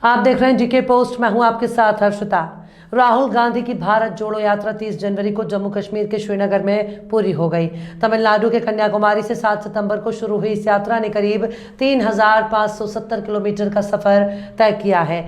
आप देख रहे हैं जीके पोस्ट। मैं हूं आपके साथ हर्षिता। राहुल गांधी की भारत जोड़ो यात्रा 30 जनवरी को जम्मू कश्मीर के श्रीनगर में पूरी हो गई। तमिलनाडु के कन्याकुमारी से 7 सितंबर को शुरू हुई इस यात्रा ने करीब 3570 किलोमीटर का सफर तय किया है।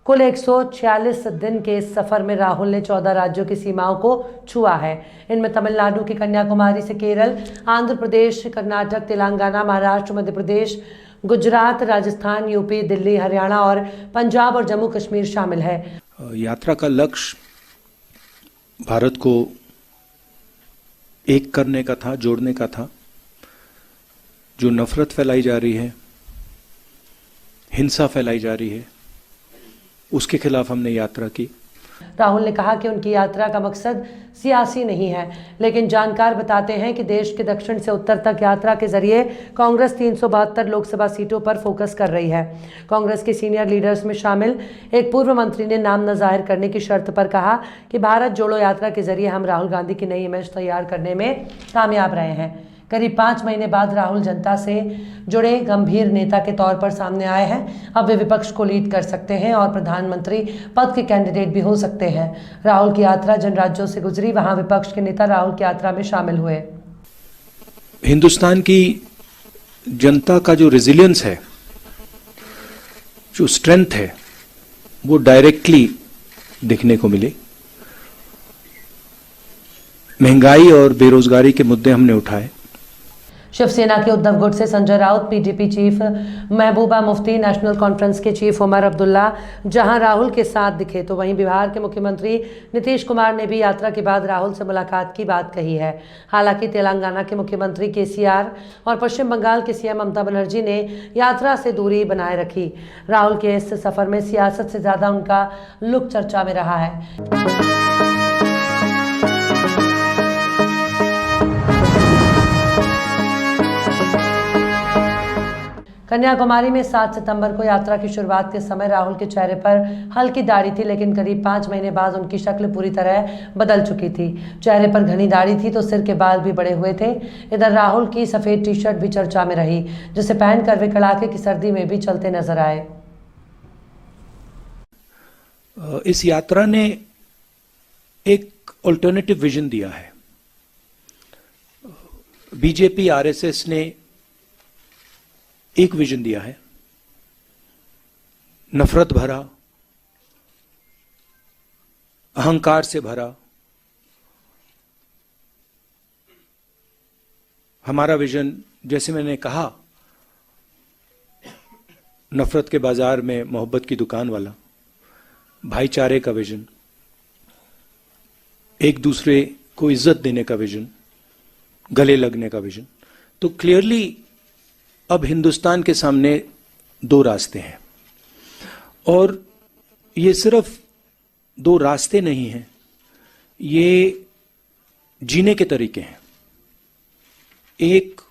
कुल 146 दिन के इस सफर में राहुल ने 14 राज्यों की सीमाओं को छुआ है। इनमें तमिलनाडु की कन्याकुमारी से केरल, आंध्र प्रदेश, कर्नाटक, तेलंगाना, महाराष्ट्र, मध्य प्रदेश, गुजरात, राजस्थान, यूपी, दिल्ली, हरियाणा और पंजाब और जम्मू कश्मीर शामिल है। यात्रा का लक्ष्य भारत को एक करने का था, जोड़ने का था। जो नफरत फैलाई जा रही है, हिंसा फैलाई जा रही है, उसके खिलाफ हमने यात्रा की। राहुल ने कहा कि उनकी यात्रा का मकसद सियासी नहीं है, लेकिन जानकार बताते हैं कि देश के दक्षिण से उत्तर तक यात्रा के जरिए कांग्रेस 372 लोकसभा सीटों पर फोकस कर रही है। कांग्रेस के सीनियर लीडर्स में शामिल एक पूर्व मंत्री ने नाम न जाहिर करने की शर्त पर कहा कि भारत जोड़ो यात्रा के जरिए हम राहुल गांधी की नई इमेज तैयार करने में कामयाब रहे हैं। करीब 5 महीने बाद राहुल जनता से जुड़े गंभीर नेता के तौर पर सामने आए हैं। अब वे विपक्ष को लीड कर सकते हैं और प्रधानमंत्री पद के कैंडिडेट भी हो सकते हैं। राहुल की यात्रा जिन राज्यों से गुजरी, वहां विपक्ष के नेता राहुल की यात्रा में शामिल हुए। हिंदुस्तान की जनता का जो रेजिलियंस है, जो स्ट्रेंथ है, वो डायरेक्टली दिखने को मिली। महंगाई और बेरोजगारी के मुद्दे हमने उठाए। शिवसेना के उद्धव गुट से Sanjay Raut, PDP chief Mehbooba Mufti, national conference के चीफ उमर अब्दुल्ला जहां राहुल के साथ दिखे, तो वहीं बिहार के मुख्यमंत्री नीतीश कुमार ने भी यात्रा के बाद राहुल से मुलाकात की बात कही है। हालांकि तेलंगाना के मुख्यमंत्री केसीआर और पश्चिम बंगाल के सीएम ममता बनर्जी ने यात्रा से दूरी बनाए रखी। राहुल के इस सफर में सियासत से ज्यादा उनका लुक चर्चा में रहा है। कन्याकुमारी में 7 सितंबर को यात्रा की शुरुआत के समय राहुल के चेहरे पर हल्की दाढ़ी थी, लेकिन करीब 5 महीने बाद उनकी शक्ल पूरी तरह बदल चुकी थी। चेहरे पर घनी दाढ़ी थी तो सिर के बाल भी बड़े हुए थे। इधर राहुल की सफेद टी शर्ट भी चर्चा में रही, जिसे पहनकर वे कड़ाके की सर्दी में भी चलते नजर आए। इस यात्रा ने एक ऑल्टरनेटिव विजन दिया है। बीजेपी, आरएसएस ने एक विजन दिया है, नफरत भरा, अहंकार से भरा। हमारा विजन, जैसे मैंने कहा, नफरत के बाजार में मोहब्बत की दुकान वाला, भाईचारे का विजन, एक दूसरे को इज्जत देने का विजन, गले लगने का विजन। तो क्लियरली अब हिंदुस्तान के सामने 2 रास्ते हैं, और ये सिर्फ 2 रास्ते नहीं हैं, ये जीने के तरीके हैं। एक,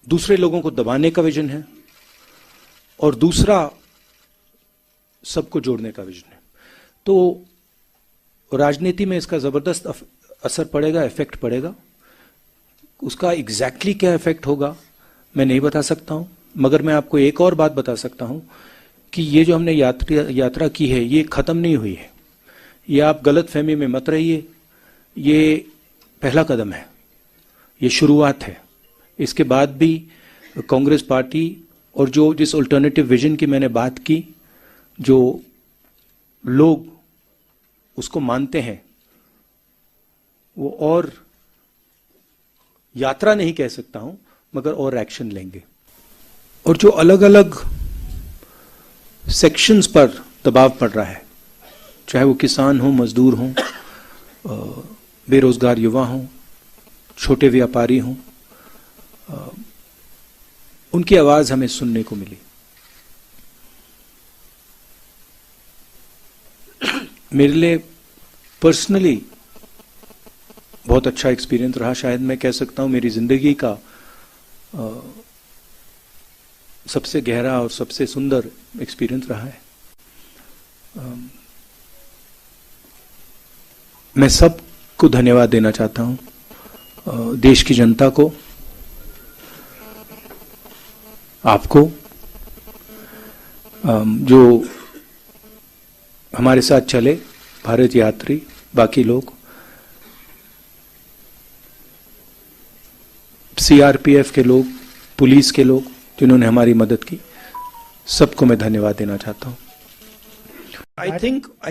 दूसरे लोगों को दबाने का विजन है, और दूसरा सबको जोड़ने का विजन है। तो राजनीति में इसका जबरदस्त असर पड़ेगा, इफेक्ट पड़ेगा। उसका एग्जैक्टली क्या इफेक्ट होगा मैं नहीं बता सकता हूं, मगर मैं आपको एक और बात बता सकता हूं कि ये जो हमने यात्रा की है, ये खत्म नहीं हुई है। ये आप गलत फहमी में मत रहिए, ये पहला कदम है, ये शुरुआत है। इसके बाद भी कांग्रेस पार्टी और जिस अल्टरनेटिव विजन की मैंने बात की, जो लोग उसको मानते हैं, वो और यात्रा नहीं कह सकता हूं, मगर और एक्शन लेंगे। और जो अलग अलग सेक्शंस पर दबाव पड़ रहा है, चाहे वो किसान हो, मजदूर हो, बेरोजगार युवा हो, छोटे व्यापारी हो, उनकी आवाज हमें सुनने को मिली। मेरे लिए पर्सनली बहुत अच्छा एक्सपीरियंस रहा। शायद मैं कह सकता हूं मेरी जिंदगी का सबसे गहरा और सबसे सुंदर एक्सपीरियंस रहा है। मैं सबको धन्यवाद देना चाहता हूं, देश की जनता को, आपको, जो हमारे साथ चले, भारत यात्री, बाकी लोग, सीआरपीएफ के लोग, पुलिस के लोग जिन्होंने हमारी मदद की, सबको मैं धन्यवाद देना चाहता हूं। I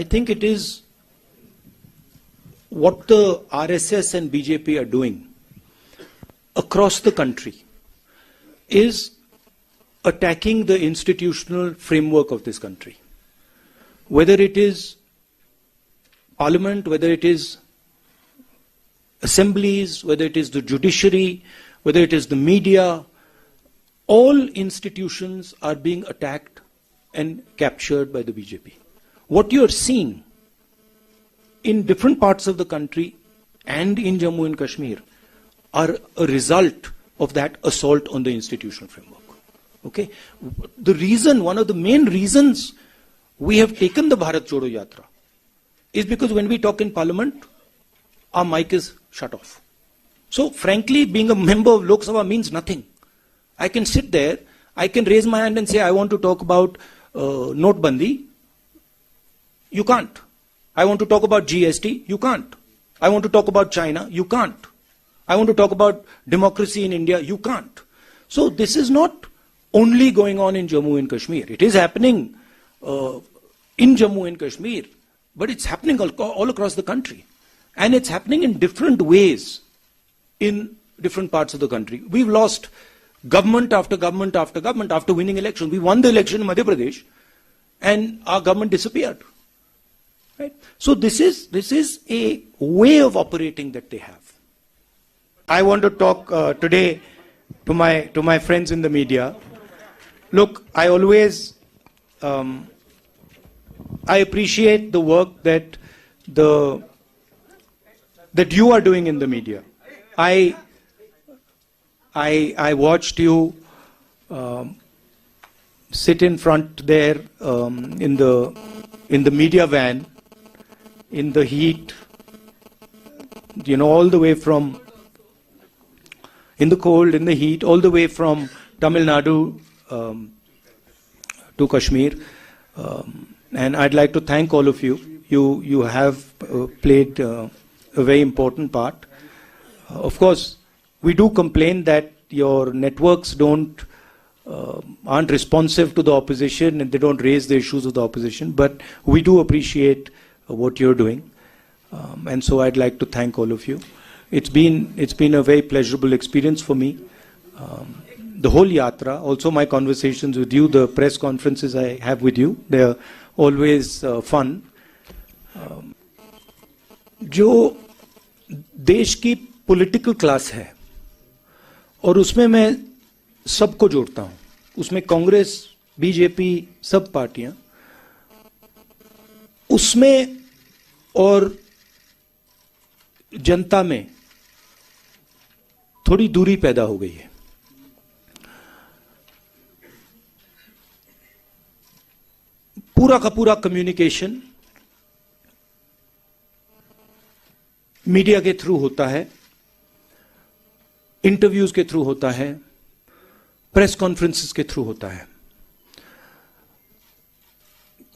think it is what the RSS and BJP are doing across the country is attacking the institutional framework of this country. Whether it is parliament, whether it is assemblies, whether it is the judiciary, whether it is the media, all institutions are being attacked and captured by the BJP. What you are seeing in different parts of the country and in Jammu and Kashmir are a result of that assault on the institutional framework. Okay? The reason, one of the main reasons we have taken the Bharat Jodo Yatra is because when we talk in parliament, our mic is shut off. So frankly, being a member of Lok Sabha means nothing. I can sit there, I can raise my hand and say, I want to talk about Notbandi. You can't. I want to talk about GST. You can't. I want to talk about China. You can't. I want to talk about democracy in India. You can't. So this is not only going on in Jammu and Kashmir. It is happening in Jammu and Kashmir, but it's happening all across the country. And it's happening in different ways in different parts of the country. We've lost government after government after government after winning election. We won the election in Madhya Pradesh and our government disappeared. Right? So this is a way of operating that they have. I want to talk today to my friends in the media. Look, I always I appreciate the work that you are doing in the media. I watched you sit in front there in the media van in the heat, all the way from, in the cold, in the heat, all the way from Tamil Nadu to Kashmir. And I'd like to thank all of you. You have played a very important part. Of course, we do complain that your networks aren't responsive to the opposition and they don't raise the issues of the opposition, but we do appreciate what you're doing. And so I'd like to thank all of you. It's been a very pleasurable experience for me. The whole yatra, also my conversations with you, the press conferences I have with you, they're always fun. जो देश की political class है और उसमें मैं सबको जोड़ता हूं, उसमें कांग्रेस, बीजेपी, सब पार्टियां, उसमें और जनता में थोड़ी दूरी पैदा हो गई है. पूरा का पूरा कम्युनिकेशन मीडिया के थ्रू होता है, इंटरव्यूज के थ्रू होता है, प्रेस कॉन्फ्रेंसेस के थ्रू होता है.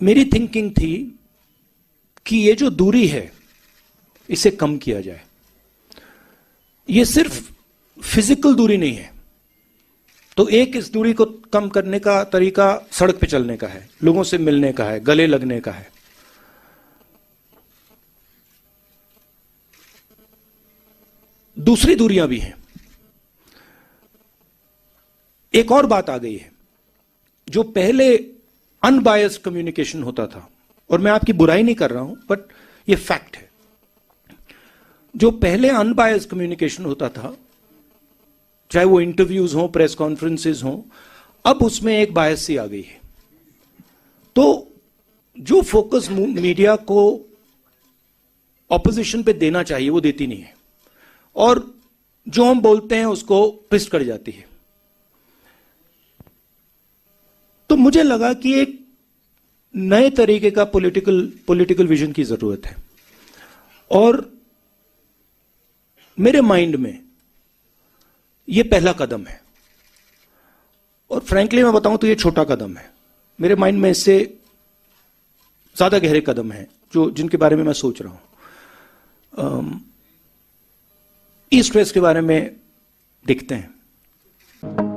मेरी थिंकिंग थी कि ये जो दूरी है इसे कम किया जाए. ये सिर्फ फिजिकल दूरी नहीं है. तो एक इस दूरी को कम करने का तरीका सड़क पे चलने का है, लोगों से मिलने का है, गले लगने का है. दूसरी दूरियां भी हैं. एक और बात आ गई है. जो पहले अनबायस्ड कम्युनिकेशन होता था, और मैं आपकी बुराई नहीं कर रहा हूं, बट ये फैक्ट है. जो पहले अनबायस्ड कम्युनिकेशन होता था, चाहे वो इंटरव्यूज हो, प्रेस कॉन्फ्रेंसेस हो, अब उसमें एक बायस सी आ गई है. तो जो फोकस मीडिया को ऑपोजिशन पे देना चाहिए वो देती नहीं है, और जो हम बोलते हैं उसको ट्विस्ट कर जाती है. तो मुझे लगा कि एक नए तरीके का पॉलिटिकल विजन की जरूरत है। और मेरे माइंड में यह पहला कदम है, और फ्रैंकली मैं बताऊं तो यह छोटा कदम है। मेरे माइंड में इससे ज्यादा गहरे कदम है जिनके बारे में मैं सोच रहा हूं। ईस्ट वेस्ट के बारे में देखते हैं।